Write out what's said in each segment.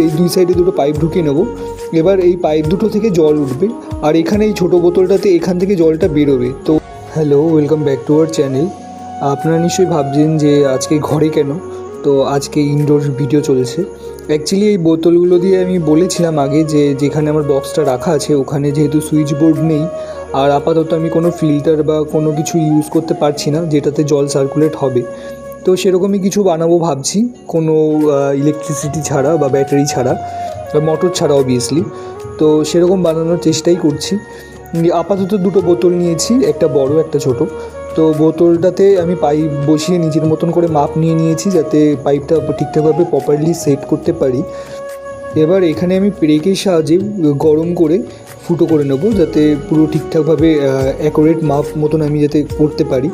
এই দুই সাইডে দুটো পাইপ ঢুকিয়ে নেবো। এবার এই পাইপ দুটো থেকে জল উঠবে আর এখানে এই ছোটো বোতলটাতে এখান থেকে জলটা বেরোবে। তো hello, welcome back to our channel. আপনারা নিশ্চয়ই ভাবছেন যে আজকে ঘরে কেন, তো আজকে ইনডোর ভিডিও চলছে। অ্যাকচুয়ালি এই বোতলগুলো দিয়ে আমি বলেছিলাম আগে যে যেখানে আমার বক্সটা রাখা আছে ওখানে যেহেতু সুইচ বোর্ড নেই আর আপাতত আমি কোনো ফিল্টার বা কোনো কিছু ইউজ করতে পারছি না যেটাতে জল সার্কুলেট হবে, তো সেরকমই কিছু বানাবো ভাবছি, কোনো ইলেকট্রিসিটি ছাড়া বা ব্যাটারি ছাড়া বা মোটর ছাড়া অবভিয়াসলি। তো সেরকম বানানোর চেষ্টাই করছি। আপাতত দুটো বোতল নিয়েছি, একটা বড় একটা ছোট। তো বোতলটাতে আমি পাইপ বসিয়ে নিজের মতন করে মাপ নিয়ে নিয়েছি যাতে পাইপটা ঠিকঠাকভাবে প্রপারলি সেট করতে পারি। এবার এখানে আমি ব্রেকের সাহায্যে গরম করে ফুটো করে নেব যাতে পুরো ঠিকঠাকভাবে অ্যাকুরেট মাপ মতন আমি যাতে করতে পারি।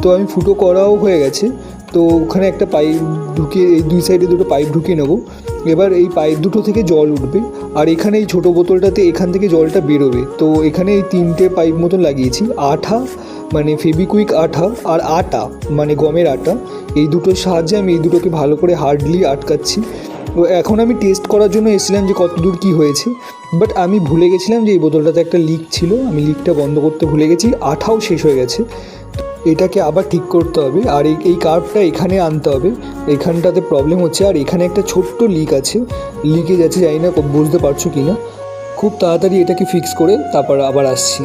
তো আমি ফুটো করাও হয়ে গেছে। তো ওখানে একটা পাইপ ঢুকিয়ে এই দুই সাইডে দুটো পাইপ ঢুকিয়ে নেবো। এবার এই পাইপ দুটো থেকে জল উঠবে আর এখানে এই ছোটো বোতলটাতে এখান থেকে জলটা বেরোবে। তো এখানে এই তিনটে পাইপ মতন লাগিয়েছি। আঠা মানে ফেবিকুইক আঠা আর আটা মানে গমের আটা, এই দুটোর সাহায্যে আমি এই দুটোকে ভালো করে হার্ডলি আটকাচ্ছি। তো এখন আমি টেস্ট করার জন্য এসেছিলাম যে কত দূর কী হয়েছে, বাট আমি ভুলে গেছিলাম যে এই বোতলটাতে একটা লিক ছিল, আমি লিকটা বন্ধ করতে ভুলে গেছি, আঠাও শেষ হয়ে গেছে। এটাকে আবার ঠিক করতে হবে আর এই কার্ভটা এখানে আনতে হবে, এখানটাতে প্রবলেম হচ্ছে। আর এখানে একটা ছোট্ট লিক আছে, লিকেজ আছে, জানি না বুঝতে পারছো কি না। খুব তাড়াতাড়ি এটাকে ফিক্স করে তারপর আবার আসছি।